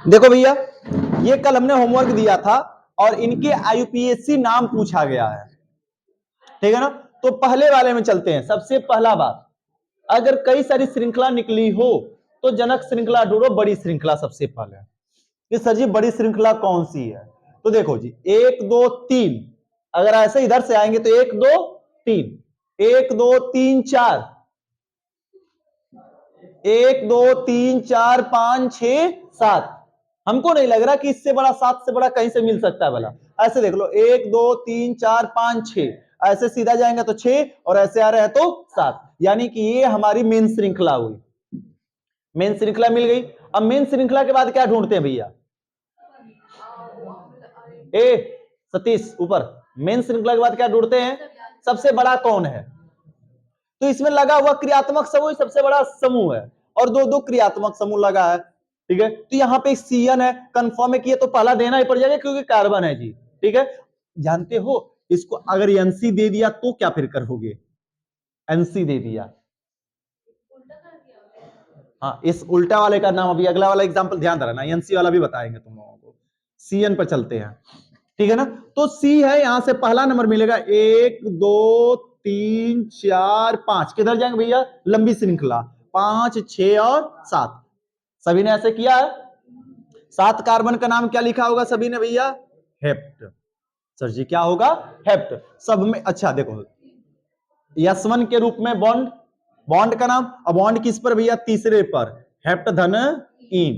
देखो भैया, ये कल हमने होमवर्क दिया था और इनके आईयूपीएससी नाम पूछा गया है, ठीक है ना। तो पहले वाले में चलते हैं। सबसे पहला बात, अगर कई सारी श्रृंखला निकली हो तो जनक श्रृंखला ढूंढो बड़ी श्रृंखला सबसे पहले। कि सर जी बड़ी श्रृंखला कौन सी है? तो देखो जी, 1 2 3, अगर ऐसे इधर से आएंगे तो 1 2 3, 1 2 3 4, 1 2 3 4 5 6 7। हमको नहीं लग रहा कि इससे बड़ा 7 से बड़ा कहीं से मिल सकता है भला। ऐसे देख लो, 1 2 3 4 5 6, ऐसे सीधा जाएंगे तो 6 और ऐसे आ रहे हैं तो 7, यानी कि ये हमारी मेन श्रृंखला हुई। मेन श्रृंखला मिल गई। अब मेन श्रृंखला के बाद क्या ढूंढते हैं भैया? ए सतीश ऊपर, मेन श्रृंखला के बाद क्या ढूंढते हैं? सबसे बड़ा कौन है? तो इसमें लगा हुआ क्रियात्मक समूह सबसे बड़ा समूह है और दो दो क्रियात्मक समूह लगा है, ठीक है। तो यहाँ पे सीएन है, कंफर्म है कि ये तो पहला देना ही पड़ जाएगा क्योंकि कार्बन है जी, ठीक है। जानते हो इसको अगर एनसी दे दिया तो क्या फिर करोगे? एनसी दे दिया, हाँ, इस उल्टा वाले का नाम अभी अगला वाला एग्जांपल ध्यान रखना, एनसी वाला भी बताएंगे तुम लोगों को। सीएन पर चलते हैं, ठीक है ना। तो सी है, यहां से पहला नंबर मिलेगा 1 2 3 4 5, किधर जाएंगे भैया? लंबी श्रृंखला 5 6 और 7। सभी ने ऐसे किया है। 7 कार्बन का नाम क्या लिखा होगा सभी ने भैया? हेप्ट। सर जी क्या होगा? हेप्ट। सब में अच्छा देखो, S1 के रूप में बॉन्ड, बॉन्ड का नाम, अब बॉन्ड किस पर भैया? तीसरे पर, हेप्ट धन ईन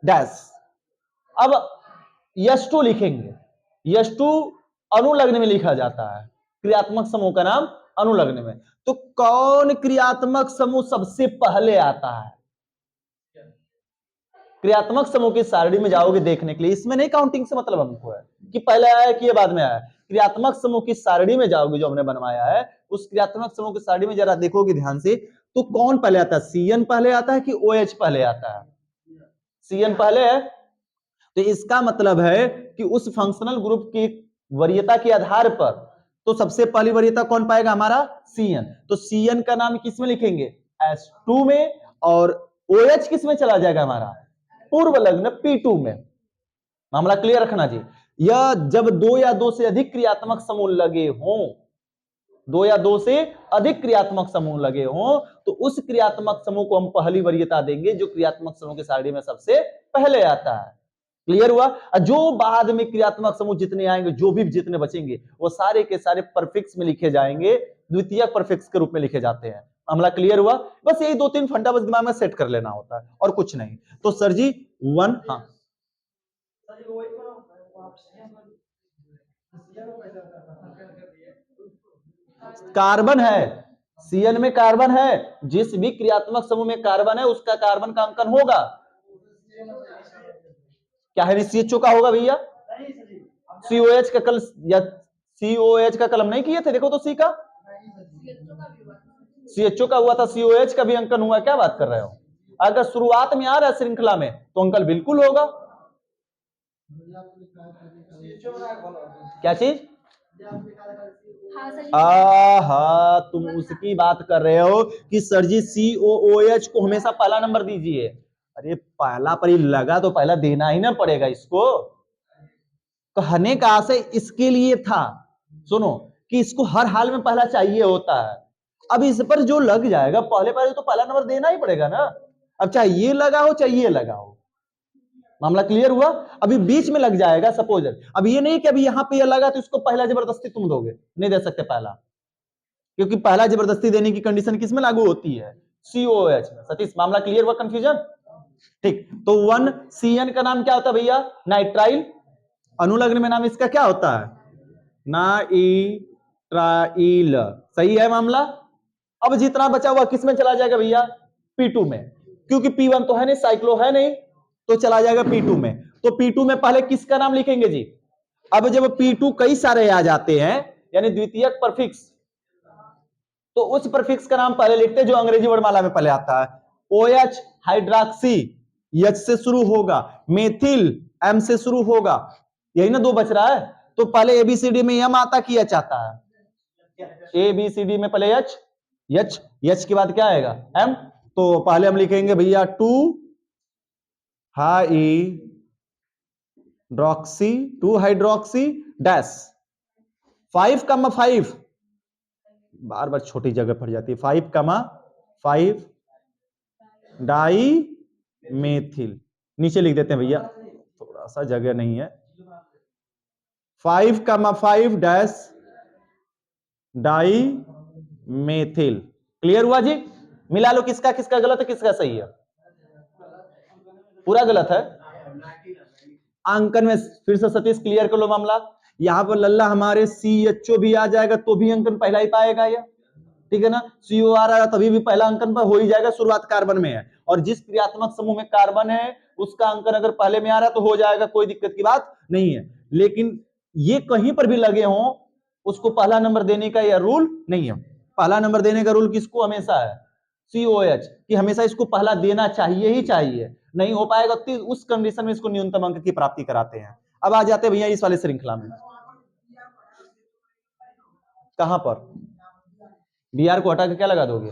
डैश। अब H2 लिखेंगे, H2 अनुलग्न में लिखा जाता है, क्रियात्मक समूह का नाम अनुलग्न में। तो कौन क्रियात्मक समूह सबसे पहले आता है? क्रियात्मक समूह की सारणी में जाओगे देखने के लिए, इसमें नहीं काउंटिंग से मतलब हमको है कि पहले आया कि ये बाद में आया। क्रियात्मक समूह की सारणी में जाओगे जो हमने बनवाया है, उस क्रियात्मक समूह की सारणी में जरा देखोगे ध्यान से, तो कौन पहले आता है? सीएन पहले आता है कि OH पहले आता है? सीएन पहले है। तो इसका मतलब है कि उस फंक्शनल ग्रुप की वरीयता के आधार पर तो सबसे पहली वरीयता कौन पाएगा? हमारा सीएन। तो सीएन का नाम किस में लिखेंगे? S2 में, और OH किस में चला जाएगा? हमारा पूर्व लग्न P2 में। मामला क्लियर रखना जी। यह जब 2 या 2 से अधिक क्रियात्मक समूह लगे हों, 2 या 2 से अधिक क्रियात्मक समूह लगे हों, तो उस क्रियात्मक समूह को हम पहली वरीयता देंगे जो क्रियात्मक समूह की सारणी में सबसे पहले आता है। क्लियर हुआ? जो बाद में क्रियात्मक समूह जितने आएंगे, जो भी जितने बचेंगे, वो सारे के सारे परफिक्स में लिखे जाएंगे, द्वितीय परफिक्स के रूप में लिखे जाते हैं। मामला क्लियर हुआ? बस यही 2-3 फंडा बस दिमाग में सेट कर लेना होता है और कुछ नहीं। तो सर जी 1, हाँ कार्बन है, सीएन में कार्बन है, जिस भी क्रियात्मक समूह में कार्बन है उसका कार्बन का अंकन होगा। क्या है? CHO का होगा भैया। COH का कल या COH का कलम नहीं किए थे, देखो तो सी का, CHO का हुआ था, COH का भी अंकन हुआ। क्या बात कर रहे हो? अगर शुरुआत में आ रहा है श्रृंखला में तो अंकन बिल्कुल होगा। क्या चीज? हा, तुम उसकी बात कर रहे हो कि सर जी COOH को हमेशा पहला नंबर दीजिए। अरे पहला पर ही लगा तो पहला देना ही ना पड़ेगा इसको। कहने का आशय इसके लिए था, सुनो, कि इसको हर हाल में पहला चाहिए होता है। अब इस पर जो लग जाएगा पहले पहले तो पहला नंबर देना ही पड़ेगा ना। अब चाहे ये लगा हो चाहे ये लगा हो। मामला क्लियर हुआ? अभी बीच में लग जाएगा सपोज, अब ये नहीं कि अभी यहां पे ये लगा तो इसको पहला जबरदस्ती तुम दोगे, नहीं दे सकते पहला, क्योंकि पहला जबरदस्ती देने की कंडीशन किसमें लागू होती है? COH में। सतीश मामला क्लियर हुआ? कंफ्यूजन? ठीक। तो 1 CN का नाम क्या होता है भैया? नाइट्राइल। अनुलग्न में नाम इसका क्या होता है? नाइट्राइल। सही है मामला। अब जितना बचा हुआ किस में चला जाएगा भैया? P2 में, क्योंकि P1 तो है नहीं, साइक्लो है नहीं, तो चला जाएगा P2 में। तो P2 में पहले किसका नाम लिखेंगे जी? अब जब P2 कई सारे आ जाते हैं, यानी द्वितीयक परफिक्स, तो उस परफिक्स का नाम पहले लिखते हैं जो अंग्रेजी वर्णमाला में पहले आता है। OH हाइड्रॉक्सी, H से शुरू होगा, मेथिल M से शुरू होगा, यही ना दो बच रहा है। तो पहले ABCD में M आता कि H आता है? ABCD में पहले H, H के बाद क्या आएगा? M। तो पहले हम लिखेंगे भैया 2 हाइड्रोक्सी 2 हाइड्रोक्सी डैश 5,5 बार बार छोटी जगह पड़ जाती है 5,5 डाई मेथिल नीचे लिख देते हैं भैया थोड़ा सा जगह नहीं है 5,5 डैश डाई मेथिल क्लियर हुआ जी मिला लो किसका किसका गलत है किसका सही है पूरा गलत है अंकन में फिर से सतीश क्लियर कर लो मामला यहां पर लल्ला हमारे CHO भी आ जाएगा तो भी अंकन पहला ही पाएगा या ठीक है ना CO आ रहा है तभी भी पहला अंकन पर हो ही जाएगा शुरुआत कार्बन में है और जिस क्रियात्मक समूह में कार्बन है उसका अंकन अगर पहले में आ रहा है तो हो जाएगा कोई दिक्कत की बात नहीं है लेकिन ये कहीं पर भी लगे हों उसको पहला नंबर देने का यह रूल नहीं है पहला नंबर देने का रूल किसको हमेशा है COH कि हमेशा इसको पहला देना चाहिए ही चाहिए नहीं हो पाएगा तो उस कंडीशन में इसको न्यूनतम अंक की प्राप्ति कराते हैं अब आ जाते हैं भैया इस वाले श्रृंखला में कहां पर BR को हटा के क्या लगा दोगे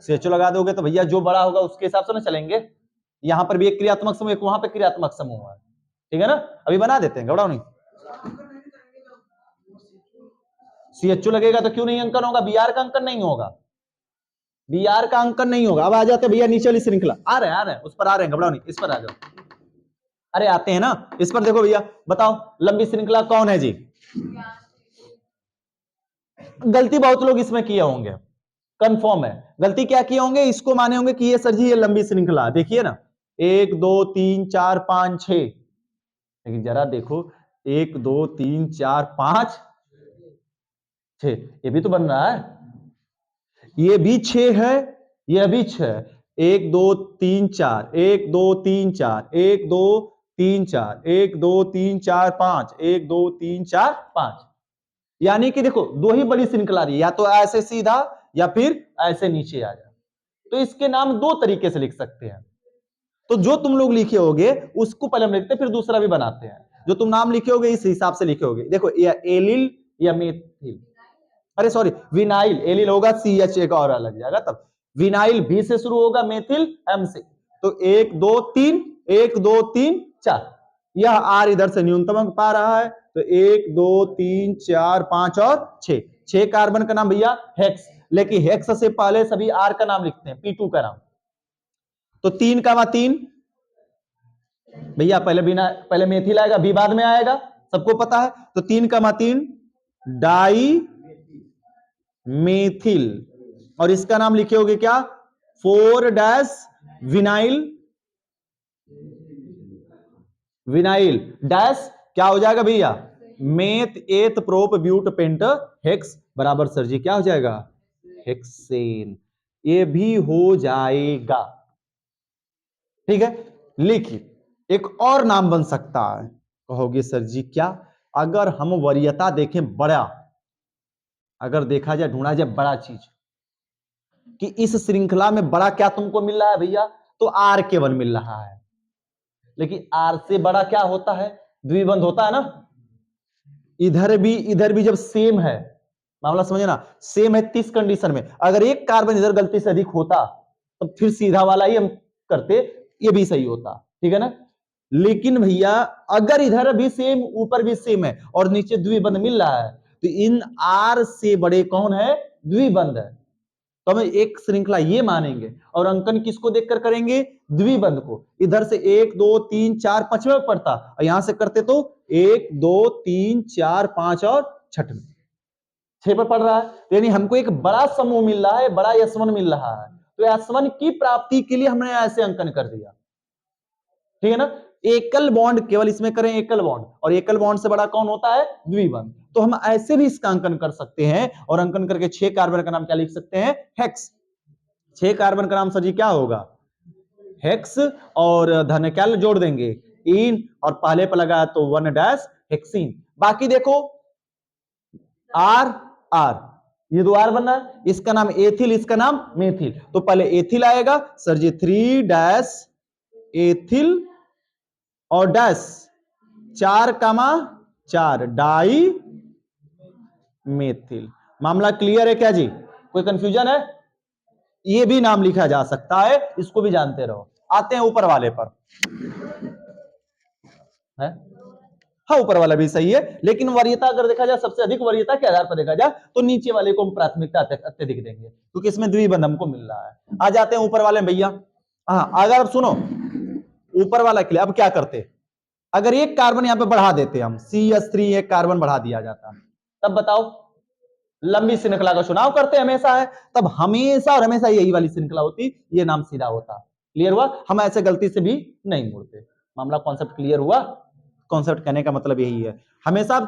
CHO लगा दोगे तो भैया जो बड़ा होगा उसके हिसाब से ना चलेंगे यहां पर भी एक क्रियात्मक समूह एक वहां पे क्रियात्मक समूह है ठीक है ना अभी बना देते हैं घबराओ नहीं CHO लगेगा तो क्यों नहीं अंकन होगा BR का अंकन नहीं होगा BR का अंकन नहीं होगा अब आ जाते भैया नीचे वाली श्रृंखला आ रहे हैं उस पर आ रहे हैं घबराओ नहीं इस पर आ जाओ अरे आते हैं ना इस पर देखो भैया बताओ लंबी श्रृंखला कौन है जी गलती बहुत लोग इसमें किए होंगे कंफर्म है गलती क्या किए होंगे इसको माने होंगे कि ये सर जी ये लंबी श्रृंखला देखिए ना 1 2 3 4 5 6 लेकिन जरा देखो 1 2 3 4 5 6 ये भी तो बन रहा है ये भी 6 है ये भी 6 1 2 3 4 1 2 3 4 1 2 3 4 1 2 3 4 5 1 2 3 4 5 यानी कि देखो दो ही बड़ी श्रृंखला रही या तो ऐसे सीधा या फिर ऐसे नीचे आ जाए तो इसके नाम दो तरीके से लिख सकते हैं तो जो तुम लोग लिखे होगे उसको पहले हम लिखते हैं फिर दूसरा भी बनाते हैं जो तुम नाम लिखे होगे इस हिसाब से लिखे होगे देखो या एलिल या मेथिल अरे सॉरी विनाइल एलिल होगा CH एक और अलग जाएगा तब विनाइल भी से शुरू होगा मेथिल M से तो 1 2 3 1 2 3 4 यह R इधर से न्यूनतम अंक पा रहा है तो 1 2 3 4 5 और 6 कार्बन का नाम भैया हेक्स लेकिन हेक्स से पहले सभी R का नाम लिखते हैं P2 का नाम तो 3 का 3 भैया पहले मेथिल आएगा बी बाद में आएगा सबको पता है तो 3 का 3 डाई मेथिल और इसका नाम लिखे होगे क्या 4 डैश विनाइल विनाइल डैश क्या हो जाएगा भैया meth eth prop but pent hex बराबर सर जी क्या हो जाएगा हेक्सेन ये भी हो जाएगा ठीक है लिखिए एक और नाम बन सकता है कहोगे सर जी क्या अगर हम वरीयता देखें बड़ा अगर देखा जाए ढूंढा जाए बड़ा चीज कि इस श्रृंखला में बड़ा क्या तुमको मिल रहा है भैया तो R केवल मिल रहा है लेकिन R से बड़ा क्या होता है द्विबंध होता है ना इधर भी जब सेम है मामला समझे ना सेम है 30 कंडीशन में अगर एक कार्बन इधर गलती से अधिक होता तो फिर सीधा वाला ही हम करते ये भी सही होता ठीक है ना लेकिन भैया अगर इधर भी सेम ऊपर भी सेम है और नीचे द्विबंध मिल रहा है तो इन R से बड़े कौन है द्विबंध है तो हम एक श्रृंखला ये मानेंगे और अंकन किसको देखकर करेंगे द्विबंध को इधर से 1 2 3 4 5 में पड़ता और यहां से करते तो 1 2 3 4 5 और 6 में 6 पर पड़ रहा है यानी हमको एक बड़ा समूह मिल रहा है बड़ा S1 मिल रहा है तो S1 की प्राप्ति के लिए हमने ऐसे अंकन कर दिया ठीक है ना एकल बॉन्ड केवल इसमें करें एकल बॉन्ड और एकल बॉन्ड से बड़ा कौन होता है द्विबंध तो हम ऐसे भी इसका अंकन कर सकते हैं और अंकन करके 6 कार्बन का नाम क्या लिख सकते हैं हेक्स 6 कार्बन का नाम सर जी क्या होगा हेक्स और धन क्या जोड़ देंगे इन और पहले पर लगा तो 1 डैश हेक्सीन बाकी देखो R R ये दो R बन रहा है इसका नाम एथिल इसका नाम मेथिल तो पहले एथिल आएगा सर जी 3 डैश एथिल और डैश 4 डाई मेथिल मामला क्लियर है क्या जी कोई कंफ्यूजन है ये भी नाम लिखा जा सकता है इसको भी जानते रहो आते हैं ऊपर वाले पर है। हाँ, ऊपर वाला भी सही है, लेकिन वरीयता अगर देखा जाए सबसे अधिक वरीयता के आधार पर देखा जाए तो नीचे वाले को हम प्राथमिकता अत्यधिक देंगे, क्योंकि इसमें द्विबंध हमको मिल रहा है। आ जाते हैं ऊपर वाले भैया। हाँ, अगर अब सुनो ऊपर वाला के लिए अब क्या करते, अगर एक कार्बन यहाँ पे बढ़ा देते हम CH3 एक कार्बन बढ़ा दिया जाता, तब बताओ लंबी श्रृंखला का चुनाव करते हमेशा है, तब हमेशा और हमेशा यही वाली श्रृंखला होती, ये नाम सीधा होता। क्लियर हुआ? हम ऐसे गलती से भी नहीं मुड़ते। मामला कॉन्सेप्ट क्लियर हुआ? कॉन्सेप्ट कहने का मतलब यही है, हमेशा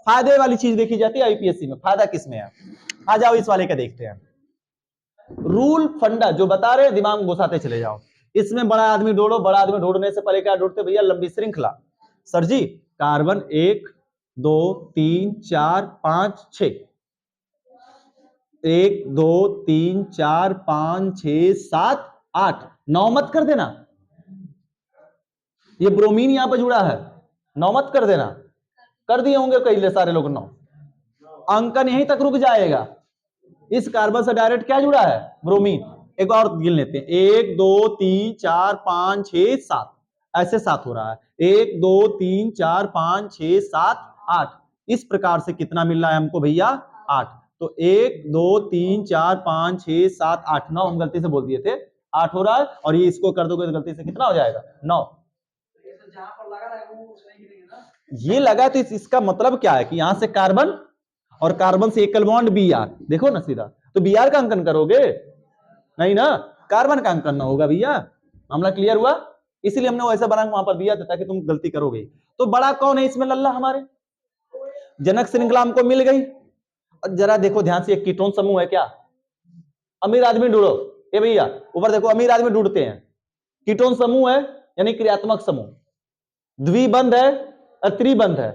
फायदे वाली चीज देखी जाती है आईपीएससी में। फायदा किसमें है? आ जाओ इस वाले का देखते हैं। रूल फंडा जो बता रहे हैं दिमाग में घुसाते चले जाओ। इसमें बड़ा आदमी ढूंढो, बड़ा आदमी ढूंढने से पहले क्या ढूंढते भैया? लंबी श्रृंखला। सर जी कार्बन 1 2 3 4 5 6, 1 2 3 4 5 6 7 8 9 मत कर देना, ये ब्रोमीन यहां पर जुड़ा है, 9 मत कर देना। कर दिए होंगे कई सारे लोग 9, अंकन यहीं तक रुक जाएगा। इस कार्बन से डायरेक्ट क्या जुड़ा है? ब्रोमीन। एक और गिन लेते हैं, 1 2 3 4 5 6 7, ऐसे 7 हो रहा है। 1 2 3 4 5 6 7 8, इस प्रकार से कितना मिल रहा है हमको भैया? 8। तो 1 2 3 4 5 6 7 8 9 हम गलती से बोल दिए थे, 8 हो रहा है। और ये इसको कर दोगे तो गलती से कितना हो जाएगा? 9। ये लगा तो इसका मतलब क्या है कि यहां से कार्बन और कार्बन से एकल बॉन्ड Br, देखो ना सीधा, तो Br का अंकन करोगे नहीं ना, कार्बन का अंकन ना होगा भैया। मामला क्लियर हुआ? इसीलिए हमने वैसा बना वहां पर दिया था ताकि तुम गलती करोगे। तो बड़ा कौन है इसमें लल्ला? हमारे जनक श्रृंखला हमको मिल गई। और जरा देखो ध्यान से, एक कीटोन समूह है क्या? अमीर आदमी ढूंढो, ये भैया ऊपर देखो, अमीर आदमी ढूंढते हैं। कीटोन समूह है यानी क्रियात्मक समूह, द्विबंध है और त्रिबंध है।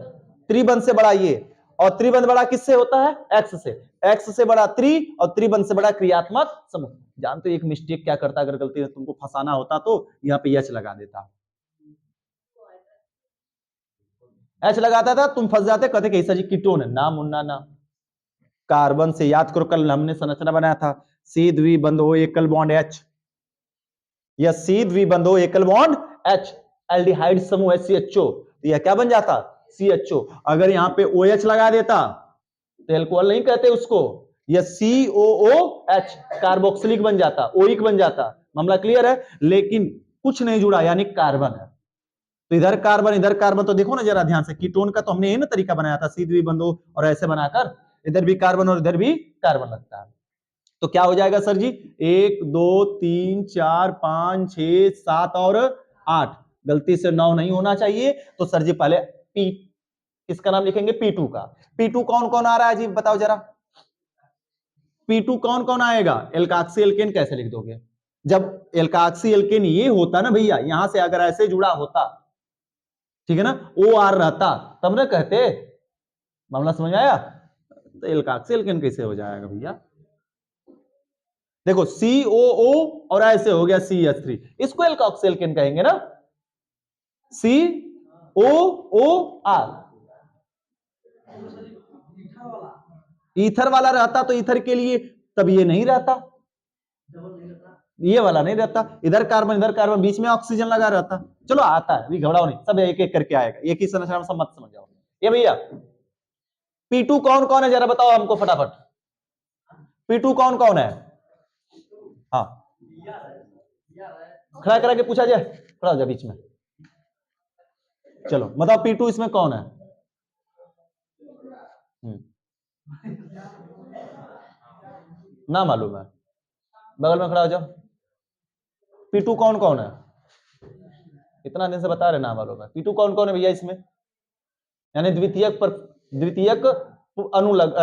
त्रिबंध से बड़ा ये, और त्रिबंध बड़ा किससे होता है? एक्स से। एक्स से बड़ा त्रि और त्रिबंध से बड़ा क्रियात्मक समूह। जानते हो एक मिस्टेक क्या करता, अगर गलती से तुमको फंसाना होता तो यहाँ पे एच लगा देता, एच लगाता था, तुम फंस जाते, कहते कैसा जी कीटोन है ना, मुन्ना ना। कार्बन से याद करो, कल हमने संरचना बनाया था, सी द्विबंध हो एकल बॉन्ड H, या सी द्विबंध हो एकल बॉन्ड H, एल्डिहाइड समूह CHO, तो यह क्या बन जाता? CHO। अगर यहां पे OH लगा देता तो एल्कोहल नहीं कहते उसको, यह COOH कार्बोक्सिलिक बन जाता, ओइक बन जाता। मामला क्लियर है? लेकिन कुछ नहीं जुड़ा यानी कार्बन है, तो इधर कार्बन इधर कार्बन, तो देखो ना जरा ध्यान से, कीटोन का तो हमने यही ना तरीका बनाया था, सी द्विबंधो और ऐसे बनाकर इधर भी कार्बन और इधर भी कार्बन लगता है। तो क्या हो जाएगा सर जी? 1 2 3 4 5 6 7 और 8, गलती से 9 नहीं होना चाहिए। तो सर जी पहले पी, इसका नाम लिखेंगे P2 का। P2 कौन कौन आ रहा है जी बताओ जरा? P2 कौन कौन आएगा? एल्काक्सी एल्केन कैसे लिख दोगे? जब एल्काक्सी एल्केन ये होता ना भैया, यहां से अगर ऐसे जुड़ा होता, ठीक है ना, OR रहता, तब ना कहते। मामला समझ आया? तो एल्काक्सी एल्केन कैसे हो जाएगा भैया? देखो COO और ऐसे हो गया CH3, इसको एल्काक्सी एल्केन कहेंगे ना, COOR। ईथर वाला रहता तो ईथर के लिए, तब ये नहीं रहता, ये वाला नहीं रहता, इधर कार्बन बीच में ऑक्सीजन लगा रहता। चलो आता है, घबराओ नहीं, सब एक एक करके आएगा, एक ही संरचना में सब मत समझ जाओ। ये भैया P2 कौन कौन है जरा बताओ हमको फटाफट? P2 कौन कौन है? हाँ, खड़ा करा के पूछा जाए, खड़ा हो जाए बीच में। चलो बताओ P2 इसमें कौन है? ना मालूम है, बगल में खड़ा हो जाओ। P2 कौन कौन है? इतना दिन से बता रहे ना मालूम है। P2 कौन कौन है भैया इसमें? यानी द्वितीयक पर, द्वितीयक अनुलग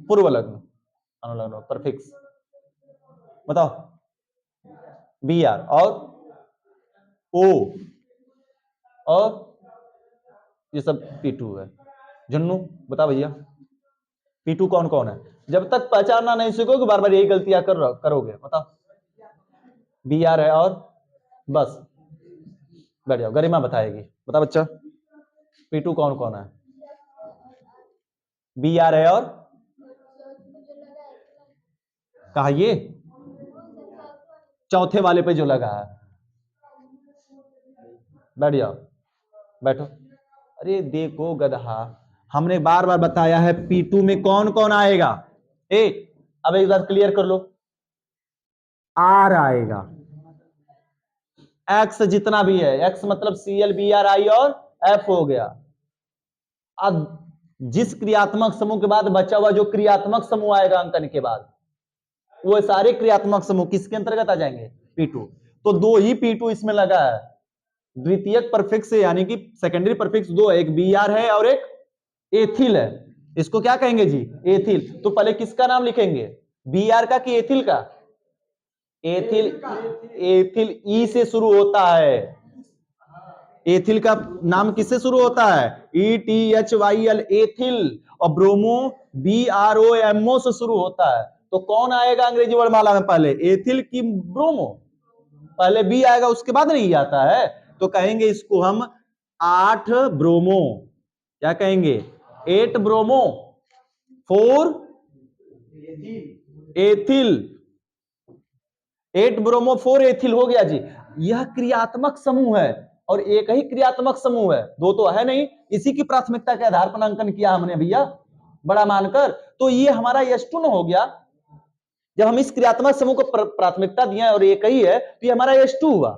पूर्व लग्न, अनुलग्न परफिक्स, बताओ। Br और O और ये सब P2 है। जन्नू बता भैया P2 कौन कौन है? जब तक पहचानना नहीं सीखोगे बार बार यही गलतियां करोगे। बताओ। Br है और बस, बैठ जाओ, गरिमा बताएगी। बता बच्चा P2 कौन कौन है? Br है और कहा ये चौथे वाले पे जो लगा है, बैठ जाओ, बैठो। अरे देखो गधा, हमने बार बार बताया है P2 में कौन कौन आएगा। ए, अब एक बार क्लियर कर लो, R आएगा, X जितना भी है, X मतलब Cl Br I और F हो गया। अब जिस क्रियात्मक समूह के बाद बचा हुआ जो क्रियात्मक समूह आएगा अंकन के बाद, वो सारे क्रियात्मक समूह किसके अंतर्गत आ जाएंगे? P2। तो दो ही P2 इसमें लगा है, द्वितीयक परफिक्स से, यानी कि सेकेंडरी परफिक्स दो है, एक Br है और एक एथिल है। इसको क्या कहेंगे जी? एथिल। तो पहले किसका नाम लिखेंगे, Br का कि एथिल का? एथिल। एथिल ई से शुरू होता है। एथिल का नाम किससे शुरू होता है? ETHYL, ethyl. और ब्रोमो BROMO से शुरू होता है। तो कौन आएगा अंग्रेजी वर्णमाला में पहले, एथिल की ब्रोमो? पहले बी आएगा उसके बाद नहीं आता है। तो कहेंगे इसको हम 8 ब्रोमो, क्या कहेंगे? 8 ब्रोमो 4 एथिल, 8 ब्रोमो 4 एथिल हो गया जी। यह क्रियात्मक समूह है और एक ही क्रियात्मक समूह है, दो तो है नहीं। इसी की प्राथमिकता के आधार पर अंकन किया हमने भैया, बड़ा मानकर। तो ये हमारा H2 न हो गया। जब हम इस क्रियात्मक समूह को प्राथमिकता दिया और एक ही है तो ये हमारा H2 हुआ।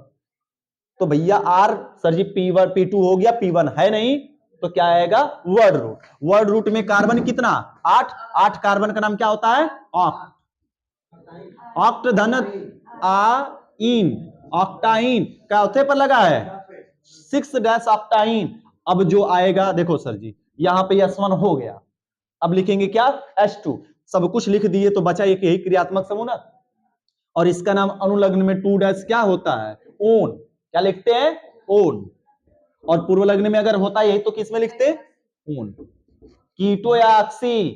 तो भैया R सर जी P1 P2 हो गया, P1 है नहीं, तो क्या आएगा? Word root. वर्ड रूट में कार्बन कितना? 8। 8 कार्बन का नाम क्या होता है? ऑक्ट। ऑक्ट धन आइन, ऑक्टाइन का चौथे पर लगा है 6 ऑक्टाइन। अब जो आएगा देखो सर जी, यहां पे S1 हो गया, अब लिखेंगे क्या? H2। सब कुछ लिख दिए तो बचा एक यही क्रियात्मक समूह ना। और इसका नाम अनुलग्न में 2 क्या होता है? ओन। क्या लिखते हैं? ओन। और पूर्व लग्न में अगर होता यही तो किस में लिखते? ओन। कीटो या ऑक्सी,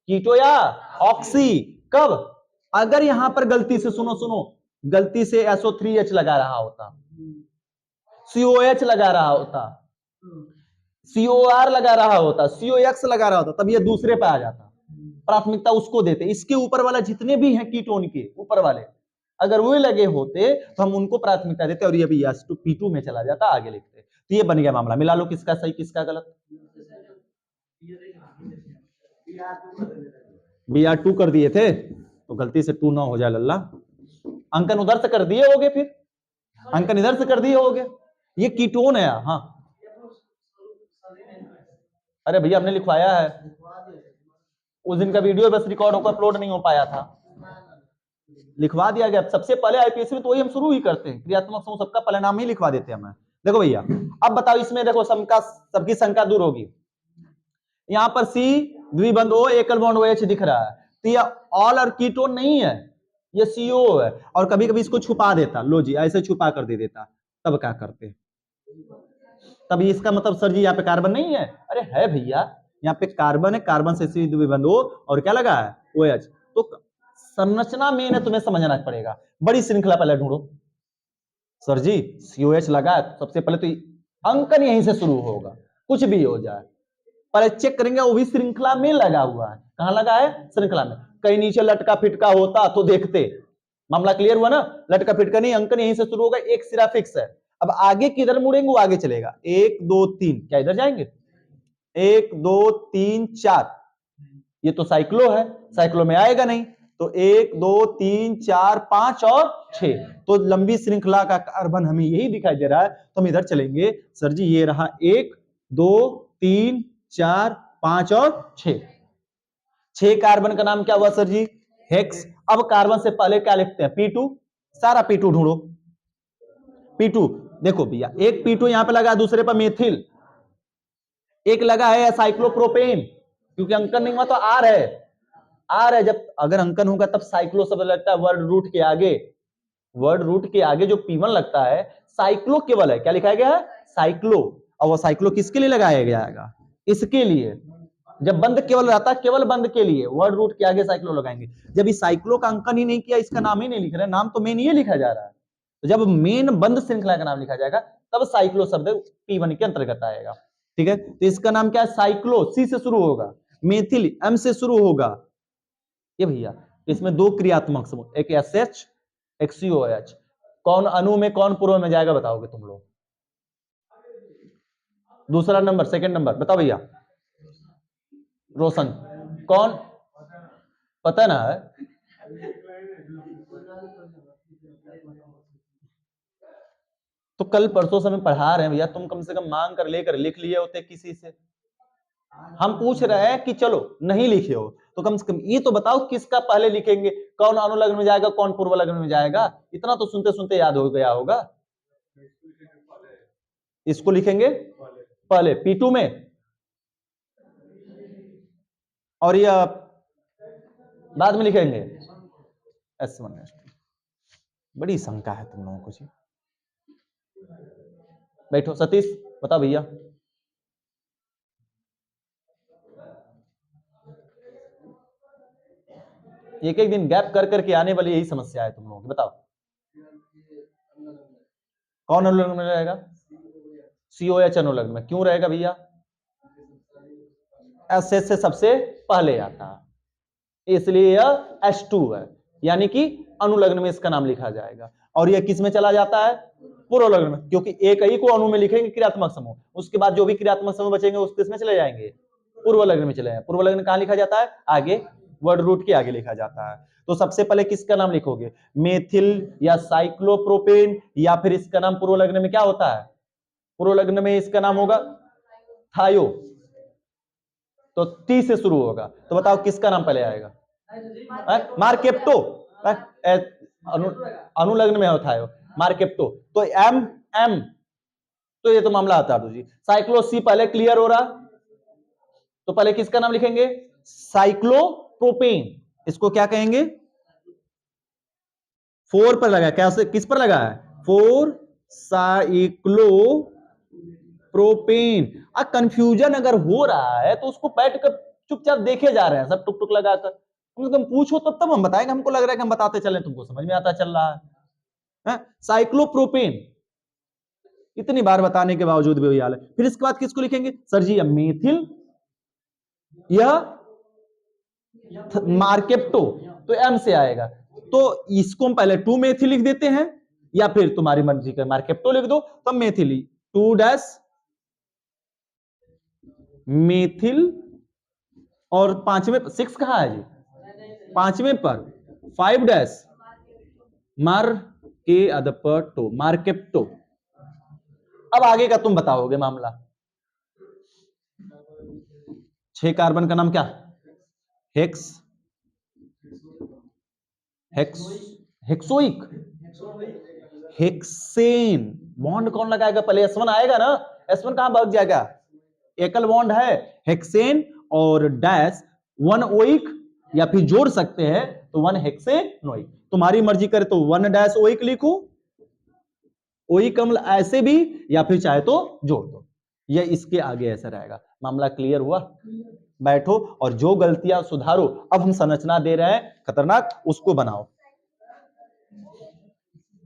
कीटो या ऑक्सी। कब? अगर यहां पर गलती से, सुनो सुनो, गलती से SO3H लगा रहा होता, COH लगा रहा होता, COR लगा रहा होता, COX लगा रहा होता, तब ये दूसरे पे आ जाता, प्राथमिकता उसको देते। इसके ऊपर वाला जितने भी हैं कीटोन के ऊपर वाले, अगर वो लगे होते तो हम उनको प्राथमिकता देते और ये भी S2 P2 में चला जाता, आगे लिखते। तो ये बन गया मामला। मिला लो किसका सही किसका गलत। Br2 कर दिए थे तो गलती से 2 ना हो जाए लल्ला, अंकन उधर से कर दिए होगे, फिर अंकन इधर से कर दिए होगे। ये कीटोन है। हाँ अरे भैया हमने लिखवाया है, उस दिन का वीडियो बस रिकॉर्ड होकर अपलोड नहीं हो पाया था, लिखवा दिया गया। सबसे पहले आईपीएससी में तो वही हम शुरू ही करते हैं, क्रियात्मक समूह सबका पहले नाम ही लिखवा देते हैं हमें। देखो भैया, अब बताओ इसमें, देखो सबकी शंका दूर होगी। यहां पर C द्विबंध O एकल बॉन्ड OH दिख रहा है, तो ये ऑल और कीटोन नहीं है, ये CO है। और कभी कभी इसको छुपा देता, लो जी ऐसे छुपा कर दे देता, तब क्या करते? तब इसका मतलब सर जी यहाँ पे कार्बन नहीं है? अरे है भैया, यहाँ पे कार्बन है, कार्बन से C द्विबंध O और क्या लगा है? OH। तो संरचना मेन है, तुम्हें समझना पड़ेगा। बड़ी श्रृंखला पहले ढूंढो। सर जी COH लगा है, तो सबसे पहले तो अंकन यहीं से शुरू होगा, कुछ भी हो जाए पहले चेक करेंगे वो भी श्रृंखला में लगा हुआ है। कहां लगा है? श्रृंखला में। कहीं नीचे लटका फिटका होता तो देखते। मामला क्लियर हुआ ना? लटका फिटका नहीं, अंकन यहीं से शुरू होगा, एक सिरा फिक्स है। अब आगे किधर मुड़ेंगे वो आगे चलेगा। 1 2 3, क्या इधर जाएंगे? 1 2 3 4, ये तो साइक्लो है, साइक्लो में आएगा नहीं। तो 1 2 3 4 5 और 6, तो लंबी श्रृंखला का कार्बन हमें यही दिखाई दे रहा है। तो हम इधर चलेंगे, सर जी ये रहा 1 2 3 4 5 और 6, 6 कार्बन का नाम क्या हुआ सर जी? हेक्स। अब कार्बन से पहले क्या लिखते हैं? P2। सारा P2 ढूंढो। P2 देखो भैया, एक P2 यहां पे लगा, दूसरे पर मेथिल, एक लगा है साइक्लोप्रोपेन, क्योंकि अंकन नहीं हुआ तो R है। R है, जब अगर अंकन होगा तब साइक्लो शब्द लगता है वर्ड रूट के आगे। वर्ड रूट के आगे जो P1 लगता है, साइक्लो केवल है, क्या लिखा गया है? साइक्लो। और वो साइक्लो किसके लिए लगाया गया है? इसके लिए। जब बंद केवल रहता है, केवल बंद के लिए वर्ड रूट के आगे साइक्लो लगाएंगे। जब इस साइक्लो का अंकन ही नहीं किया, इसका नाम ही नहीं लिख रहे, नाम तो मेन ये लिखा जा रहा है। तो जब मेन बंद श्रृंखला का नाम लिखा जाएगा तब साइक्लो शब्द P1 के अंतर्गत आएगा। ठीक है, तो इसका नाम क्या है? साइक्लो, C से शुरू होगा, मेथिल M से शुरू होगा। ये भैया इसमें दो क्रियात्मक समूह, एक SH एक COH। कौन अणु में कौन पूर्व में जाएगा बताओगे तुम लोग? दूसरा नंबर, सेकंड नंबर बताओ भैया। रोशन कौन, पता ना है? तो कल परसों से हमें पढ़ा रहे हैं भैया, तुम कम से कम मांग कर लेकर लिख लिए होते किसी से। हम पूछ रहे हैं कि चलो नहीं लिखे हो तो कम से कम ये तो बताओ किसका पहले लिखेंगे, कौन अनुलग्न में जाएगा कौन पूर्व लग्न में जाएगा, इतना तो सुनते सुनते याद हो गया होगा। इसको लिखेंगे पहले P2 में, और ये बाद में लिखेंगे S1 S2। बड़ी शंका है तुम लोगों को जी। बैठो सतीश बता भैया। एक एक दिन गैप कर करके आने वाली यही समस्या है तुम लोगों की। बताओ कौन अनुलग्न में रहेगा? COH अनुलग्न में क्यों रहेगा भैया? SS से सबसे पहले आता है, इसलिए यह S2 है, यानी कि अनुलग्न में इसका नाम लिखा जाएगा। और यह किस में चला जाता है? पूर्व लग्न में, क्योंकि एक ही को अणु में लिखेंगे क्रियात्मक समूह, उसके बाद जो भी क्रियात्मक समूह बचेंगे उस किस में चले जाएंगे? पूर्व लग्न में चले जाएंगे। पूर्व लग्न कहां लिखा जाता है? आगे, वर्ड रूट के आगे लिखा जाता है। तो सबसे पहले किसका नाम लिखोगे? मेथिल या साइक्लोप्रोपेन, या फिर इसका नाम पूर्व लग्न में क्या होता है? पूर्व लग्न में इसका नाम होगा थायो, तो टी से शुरू होगा। तो बताओ किसका नाम पहले आएगा? मार्केप्टो। अनुलग्न में होता है मार्केप्टो, तो M, तो ये तो मामला आता है जी। साइक्लो C पहले क्लियर हो रहा, तो पहले किसका नाम लिखेंगे? साइक्लोप्रोपेन। इसको क्या कहेंगे? 4 पर लगा, कैसे किस पर लगा है? 4 साइक्लो प्रोपेन। कंफ्यूजन अगर हो रहा है तो उसको बैठ कर चुपचाप देखे जा रहे हैं सब टुक टुक लगाकर, कम से कम पूछो तब हम बताएंगे। हमको लग रहा है कि हम बताते चले, तुमको समझ में आता चल रहा है? साइक्लोप्रोपेन इतनी बार बताने के बावजूद भी वही हाल है। फिर इसके बाद किसको लिखेंगे सर जी? मेथिल या मार्केप्टो, तो M से आएगा। तो इसको हम पहले 2 मेथिल लिख देते हैं, या फिर तुम्हारी मर्जी का मार्केप्टो लिख दो, तब मेथिल 2- मेथिल, और 5वें 6 कहां है जी? 5वें पर 5- मार्केप्टो, मार्केप्टो। अब आगे का तुम बताओगे मामला। 6 कार्बन का नाम क्या? Hex, हेक्सोइक, hexane. बॉन्ड कौन लगाएगा? पहले S1 आएगा ना, S1 कहां भाग जाएगा? एकल बॉन्ड है हेक्सेन और डैश 1 ओइक, या फिर जोड़ सकते हैं तो 1 हेक्सेनोइक। तुम्हारी मर्जी करे तो 1- ओइक लिखो, ओइक अम्ल ऐसे भी, या फिर चाहे तो जोड़ दो। यह इसके आगे ऐसा रहेगा। मामला क्लियर हुआ? बैठो और जो गलतियां सुधारो। अब हम संरचना दे रहे हैं खतरनाक, उसको बनाओ।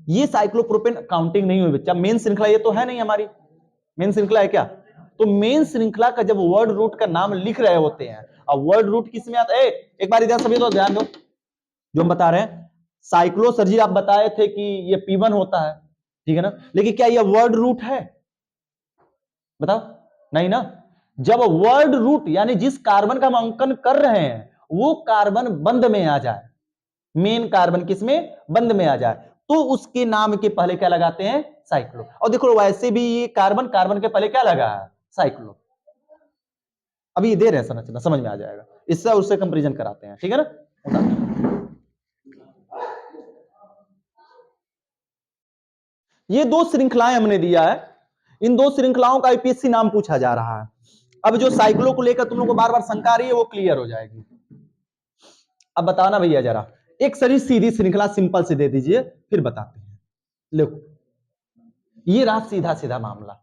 ये साइक्लोप्रोपेन काउंटिंग नहीं हुई बच्चा, मेन श्रृंखला ये तो है नहीं हमारी। मेन श्रृंखला है क्या? तो मेन श्रृंखला का जब वर्ड रूट का नाम लिख रहे होते हैं, अब वर्ड रूट किस में आता है? एक बार इधर सभी तो ध्यान दो जो हम बता रहे हैं। साइक्लो सर जी आप बताए थे कि ये P1 होता है, ठीक है ना, लेकिन क्या यह वर्ड रूट है? बताओ, नहीं ना। जब वर्ड रूट यानी जिस कार्बन का हम अंकन कर रहे हैं वो कार्बन बंद में आ जाए, मेन कार्बन किसमें? बंद में आ जाए, तो उसके नाम के पहले क्या लगाते हैं? साइक्लो। और देखो वैसे भी ये कार्बन, कार्बन के पहले क्या लगा है? साइक्लो। अभी दे रहे हैं संरचना, समझ में आ जाएगा, इससे उससे कंपैरिजन कराते हैं, ठीक है ना। ये 2 श्रृंखलाएं हमने दिया है, इन 2 श्रृंखलाओं का आईपीएससी नाम पूछा जा रहा है। अब जो साइक्लो को लेकर तुम लोग को बार बार शंका आ रही है वो क्लियर हो जाएगी। अब बताना भैया जरा, एक सरी सीधी श्रृंखला सिंपल से दे दीजिए, फिर बताते हैं। देखो ये रहा सीधा सीधा मामला,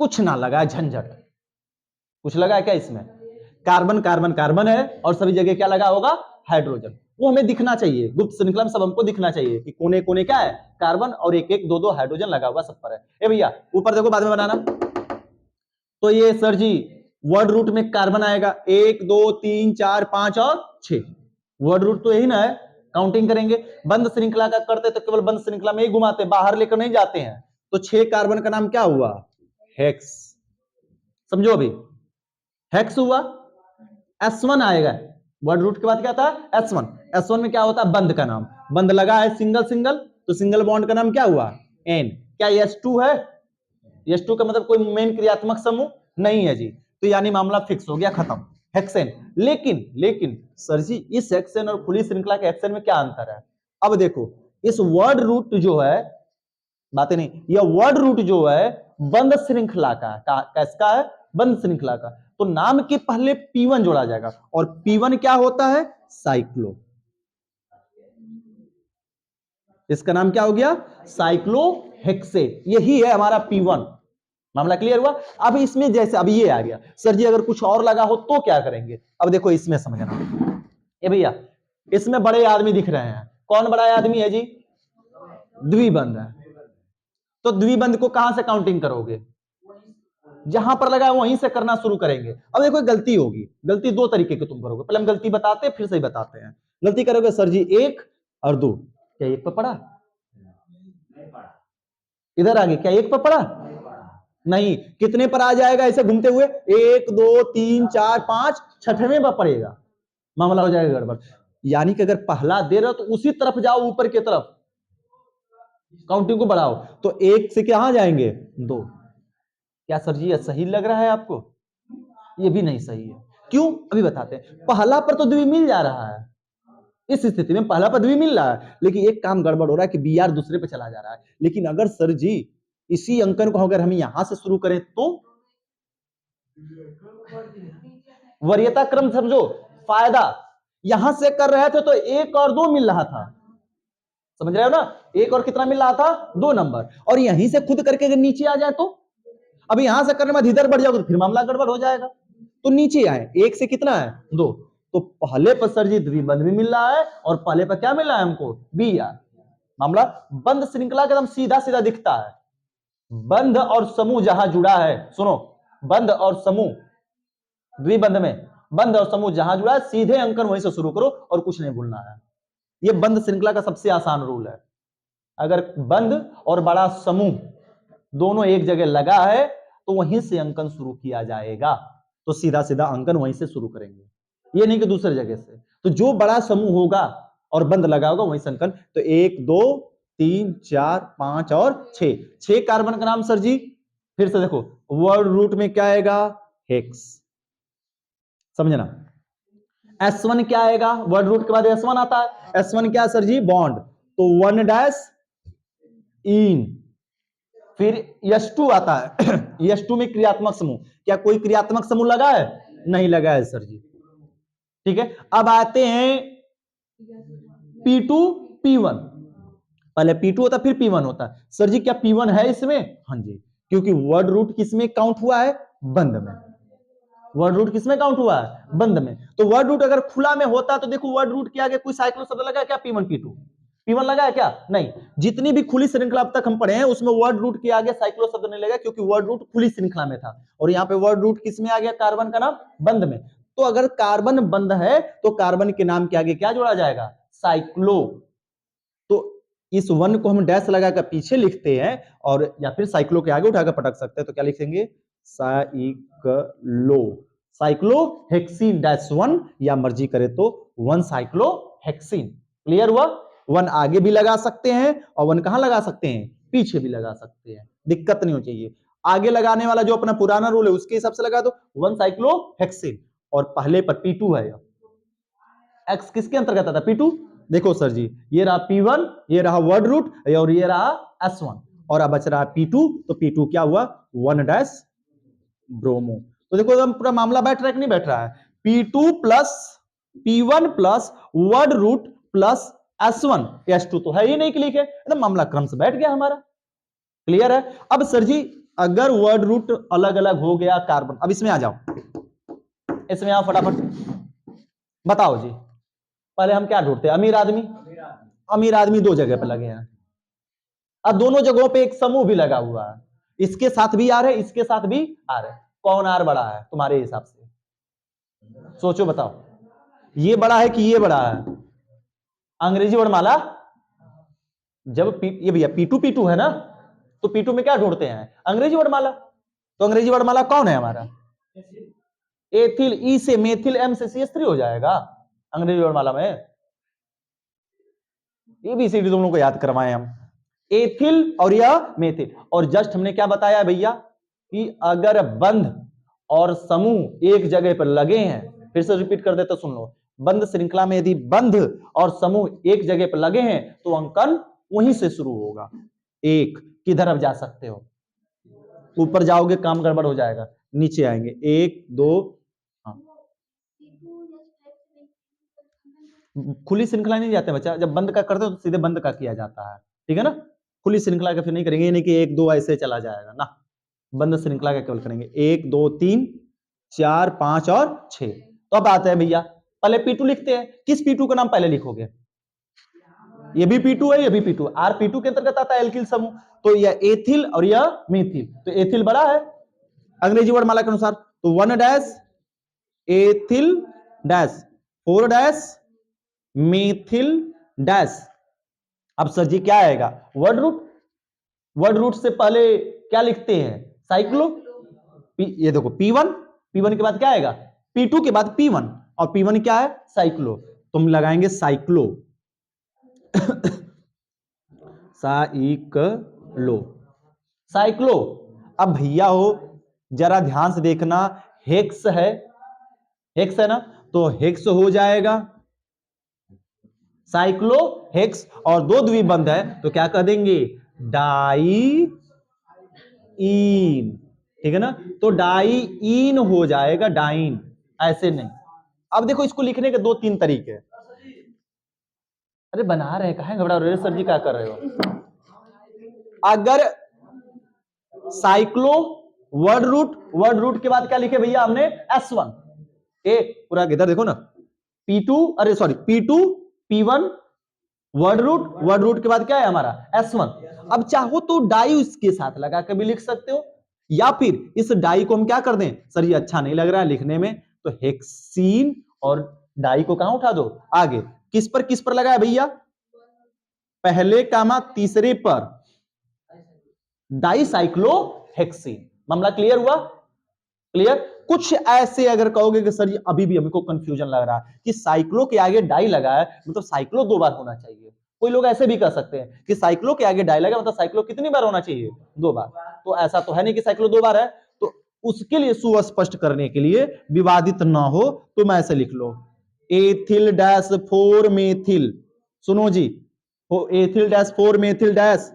कुछ ना लगा झंझट। कुछ लगा है क्या इसमें? कार्बन कार्बन कार्बन है और सभी जगह क्या लगा होगा? हाइड्रोजन। वो हमें दिखना चाहिए, गुप्त श्रृंखला में सब हमको दिखना चाहिए कि कोने कोने क्या है? कार्बन, और एक एक दो दो हाइड्रोजन लगा हुआ सब पर है। ए भैया ऊपर देखो, बाद में बनाना। तो ये सर जी वर्ड रूट में कार्बन आएगा 1 2 3 4 5 और 6। वर्ड रूट तो यही ना है, काउंटिंग करेंगे। बंद श्रृंखला का करते तो केवल बंद श्रृंखला में ही घुमाते, बाहर लेकर नहीं जाते हैं। तो 6 कार्बन का नाम क्या हुआ? हेक्स। समझो अभी, हेक्स हुआ, S1 आएगा, वर्ड रूट के बाद क्या था, S1। S1 में क्या होता है, बंद का नाम, बंद लगा है सिंगल सिंगल, तो सिंगल बॉन्ड का नाम क्या हुआ, N। क्या S2 है, S2 का मतलब कोई मेन क्रियात्मक समूह नहीं है जी, तो यानी मामला फिक्स हो गया, खत्म, हेक्सेन। लेकिन लेकिन सर जी इस हेक्सेन और खुली श्रृंखला के हेक्सेन में क्या अंतर है, अब देखो इस वर्ड रूट जो है, बातें नहीं, यह वर्ड रूट जो है बंद श्रृंखला का कैसका है, बंद श्रृंखला का, तो नाम के पहले P1 जोड़ा जाएगा, और P1 क्या होता है, साइक्लो, इसका नाम क्या हो गया, साइक्लोहेक्सेन, यही है हमारा P1। मामला क्लियर हुआ। अब इसमें जैसे अब ये आ गया, सर जी अगर कुछ और लगा हो तो क्या करेंगे, अब देखो इसमें समझना, ये भैया इसमें बड़े आदमी दिख रहे हैं, कौन बड़ा आदमी है जी, द्विबंध है, तो द्विबंध को कहां से काउंटिंग करोगे, जहां पर लगा है वहीं से करना शुरू करेंगे। अब देखो गलती होगी, गलती दो तरीके की तुम करोगे, पहले हम गलती बताते हैं फिर सही बताते हैं। गलती करोगे सर जी 1 और 2, क्या 1 पे पड़ा, इधर आगे क्या 1 पे पड़ा, नहीं, कितने पर आ जाएगा ऐसे घूमते हुए, 1 2 3 4 5, छठवें पर पड़ेगा, मामला हो जाएगा गड़बड़। यानी कि अगर पहला दे रहे हो तो उसी तरफ जाओ, ऊपर की तरफ, काउंटिंग को बढ़ाओ, तो 1 से कहां जाएंगे 2। क्या सर जी ये सही लग रहा है आपको, ये भी नहीं सही है, क्यों, अभी बताते हैं। पहला पर तो द्वि मिल जा रहा है, इस स्थिति में पहला पद भी मिल रहा है, लेकिन एक काम गड़बड़ हो रहा है कि बी आर दूसरे पे चला जा रहा है। लेकिन अगर सर जी इसी अंकन को अगर हम यहां से शुरू करें तो वरीयता क्रम समझो, फायदा, यहां से कर रहे थे तो 1 और 2 मिल रहा था, समझ रहे हो ना, 1 और कितना मिल रहा था, 2 नंबर, और यहीं से खुद करके अगर नीचे आ जाए तो, अब यहां से करने में इधर बढ़ जाओगे तो फिर मामला गड़बड़ हो जाएगा, तो नीचे आए, 1 से कितना है 2, तो पहले पर सर जी द्विबंध भी मिल रहा है और पहले पर क्या मिल रहा है हमको, बी आर। मामला बंद श्रृंखला के एकदम सीधा सीधा दिखता है, बंध और समूह जहां जुड़ा है, सुनो, बंध और समूह, द्विबंध में बंध और समूह जहां जुड़ा है सीधे अंकन वहीं से शुरू करो और कुछ नहीं भूलना है। यह बंद श्रृंखला का सबसे आसान रूल है, अगर बंध और बड़ा समूह दोनों एक जगह लगा है तो वहीं से अंकन शुरू किया जाएगा, तो सीधा सीधा अंकन वहीं से शुरू करेंगे, ये नहीं कि दूसरे जगह से। तो जो बड़ा समूह होगा और बंद लगा होगा वहीं से अंकन, तो 1 2 3 4 5 और 6 कार्बन का नाम सर जी, फिर से देखो वर्ड रूट में क्या आएगा, हेक्स, समझना। S1 क्या आएगा, वर्ड रूट के बाद S1 आता है, S1 क्या सर जी, बॉन्ड, तो 1 डैश इन, फिर S2 आता है S2 में क्रियात्मक समूह, क्या कोई क्रियात्मक समूह लगा है, नहीं लगा है सर जी, ठीक है। अब आते हैं P2 P1, पहले P2 होता फिर P1 होता, सर जी क्या P1 है इसमें, हाँ जी, क्योंकि वर्ड रूट किसमें काउंट हुआ है, बंद में, वर्ड रूट किसमें काउंट हुआ है, बंद में, तो वर्ड रूट अगर खुला में होता तो देखो वर्ड रूट के आगे कोई साइक्लो शब्द लगा क्या, P1 P2, P1 लगा है क्या, नहीं, जितनी भी खुली श्रृंखला अब तक हम पढ़े हैं उसमें वर्ड रूट के आगे साइक्लो शब्द नहीं लगा, क्योंकि वर्ड रूट खुली श्रृंखला में था, और यहाँ पे वर्ड रूट किसमें आ गया, कार्बन का नाम बंद में, तो अगर कार्बन बंद है तो कार्बन के नाम के आगे क्या जोड़ा जाएगा, साइक्लो, तो इस वन को हम डैश लगाकर पीछे लिखते हैं, और या फिर साइक्लो के आगे उठाकर पटक सकते हैं, तो क्या लिखेंगे, साइक्लो, साइक्लोहेक्सीन डैश 1, या मर्जी करे तो 1 साइक्लोहेक्सीन, क्लियर हुआ। 1 आगे भी लगा सकते हैं और 1 कहां लगा सकते हैं, पीछे भी लगा सकते हैं, दिक्कत नहीं हो चाहिए। आगे लगाने वाला जो अपना पुराना रूल है उसके हिसाब से लगा दो 1 साइक्लोहेक्सीन, और पहले पर P2 है, एक्स किसके अंतर्गत आता है, P2, देखो सर जी ये रहा P1, ये रहा वर्ड रूट, और ये रहा S1, और अब बच रहा P2, तो P2 क्या हुआ, 1 डैश ब्रोमो, तो देखो एकदम पूरा मामला बैठ रहा है कि नहीं बैठ रहा है, P2 plus P1 plus word root plus S1, S2 तो है ही नहीं, क्लिक है, एकदम मामला क्रम से बैठ गया हमारा, क्लियर है। अब सर जी अगर वर्ड रूट अलग अलग हो गया कार्बन, अब इसमें आ जाओ, इसमें आओ फटाफट बताओ जी, पहले हम क्या ढूंढते हैं, अमीर आदमी, अमीर आदमी 2 जगह पे लगे हैं, अब दोनों जगहों पे एक समूह भी लगा हुआ है, इसके साथ भी आर है, इसके साथ भी आर है, कौन आर बड़ा है तुम्हारे हिसाब से, सोचो बताओ, ये बड़ा है कि ये बड़ा है, अंग्रेजी वर्णमाला, जब ये भैया P2 है ना, तो P2 में क्या ढूंढते हैं, अंग्रेजी वर्णमाला, तो अंग्रेजी वर्णमाला कौन है हमारा, एथिल, ई से मेथिल, एम से CH3 हो जाएगा अंग्रेजी वर्णमाला में। ABCD तुम लोग को याद करवाए हम, एथिल और यह मेथिल। और जस्ट हमने क्या बताया भैया कि अगर बंध और समूह एक जगह पर लगे हैं, फिर से रिपीट कर देते सुन लो, बंध श्रृंखला में यदि बंध और समूह एक जगह पर लगे हैं तो अंकन वहीं से शुरू होगा। एक, किधर अब जा सकते हो, ऊपर जाओगे काम गड़बड़ हो जाएगा, नीचे आएंगे, 1 2। हाँ, खुली श्रृंखला नहीं जाते बच्चा, जब बंद का करते हो तो सीधे बंद का किया जाता है, ठीक है ना। खुली श्रृंखला का फिर नहीं करेंगे, नहीं कि 1 2 ऐसे चला जाएगा ना, बंद श्रृंखला का केवल करेंगे 1 2 3 4 5 और 6। तो अब आते हैं भैया, पहले P2 लिखते हैं। किस P2 का नाम पहले लिखोगे? ये भी P2 है, ये भी P2। R P2 के अंतर्गत आता है एल्किल समूह, तो यह एथिल और यह मेथिल, तो एथिल बड़ा है अंग्रेजी वर्णमाला के अनुसार, तो 1 dash ethyl dash 4 dash methyl dash. अब सर जी क्या आएगा? Word root. वर्ड रूट से पहले क्या लिखते हैं? साइक्लो। ये देखो P1, P1 के बाद क्या आएगा? P2 के बाद P1, और P1 क्या है? साइक्लो। तुम लगाएंगे साइक्लो साइक्लो, साइक्लो। अब भैया हो जरा ध्यान से देखना, हेक्स है, हेक्स है ना, तो हेक्स हो जाएगा साइक्लो हेक्स, और दो द्विबंध है तो क्या कह देंगे? डाई इन, ठीक है ना, तो डाई इन हो जाएगा, डाइन, ऐसे नहीं। अब देखो इसको लिखने के 2-3 तरीके। अरे बना रहे, कहां घबरा रहे सर जी, क्या कर रहे हो? अगर cyclo word root, word root के बाद क्या लिखे भैया हमने? S1, एक पूरा इधर देखो ना, P2, अरे sorry P2 P1 word root, word root के बाद क्या है हमारा? S1। अब चाहो तो डाई उसके साथ लगा के भी लिख सकते हो, या फिर इस डाई को हम क्या कर दें? सर ये अच्छा नहीं लग रहा है लिखने में, तो हेक्सीन और डाई को कहां उठा दो? आगे। किस पर लगा है भैया? पहले कामा तीसरे पर, डाइसाइक्लोहेक्सीन। मामला क्लियर हुआ? क्लियर। कुछ ऐसे अगर कहोगे कि सर ये अभी भी हमको कंफ्यूजन लग रहा है कि साइक्लो के आगे डाई लगा है, मतलब साइक्लो 2 बार होना चाहिए। कोई लोग ऐसे भी कर सकते हैं कि साइक्लो के आगे डाई लगा मतलब साइक्लो कितनी बार होना चाहिए? 2 बार। तो ऐसा तो है नहीं कि साइक्लो 2 बार है, तो उसके लिए सुस्पष्ट करने के लिए, विवादित ना हो, तो मैं ऐसे लिख लो, एथिल डैश 4 मेथिल। सुनो जी, ethyl dash 4 methyl dash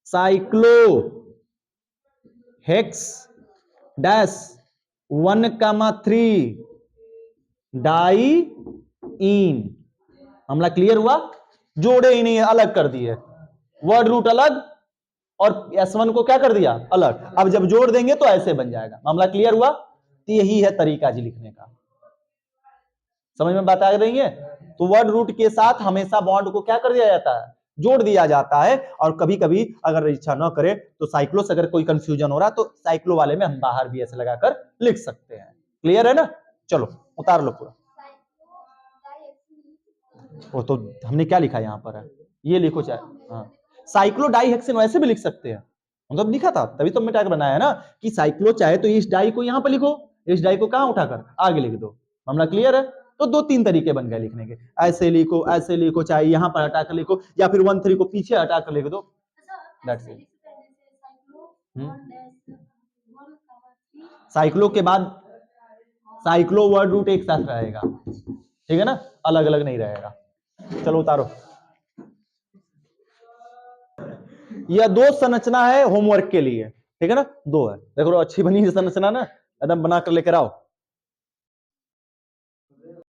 cyclo hex dash 1,3 diene. मामला क्लियर हुआ? जोड़े ही नहीं, अलग कर दिए, वर्ड रूट अलग और S1 को क्या कर दिया? अलग। अब जब जोड़ देंगे तो ऐसे बन जाएगा। मामला क्लियर हुआ? तो यही है तरीका जी लिखने का, समझ में बात आ रही है? तो वर्ड रूट के साथ हमेशा बॉन्ड को क्या कर दिया जाता है? जोड़ दिया जाता है। और कभी कभी अगर इच्छा न करे तो साइक्लो से अगर कोई कंफ्यूजन हो रहा तो साइक्लो वाले में हम बाहर भी ऐसे लगाकर लिख सकते हैं। क्लियर है ना? चलो उतार लो पूरा। वो तो हमने क्या लिखा यहाँ पर है, ये लिखो चाहे, हाँ साइक्लो डाई हेक्सेन वैसे भी लिख सकते हैं, मतलब लिखा था तभी तो हमने बनाया ना कि साइक्लो चाहे तो इस डाई को यहाँ पर लिखो, इस डाई को कहाँ उठाकर आगे लिख दो। मामला क्लियर है? तो 2-3 तरीके बन गए लिखने के, ऐसे लिखो, चाहे यहाँ पर हटाकर लिखो, या फिर 1-3 को पीछे हटाकर लिख दो। That's it. साइक्लो के बाद साइक्लो वर्ड रूट एक साथ रहेगा, ठीक है ना, अलग अलग नहीं रहेगा। चलो उतारो। यह 2 संरचना है होमवर्क के लिए, ठीक है ना, 2 है। देखो अच्छी बनी संरचना ना, एकदम बना कर लेकर आओ।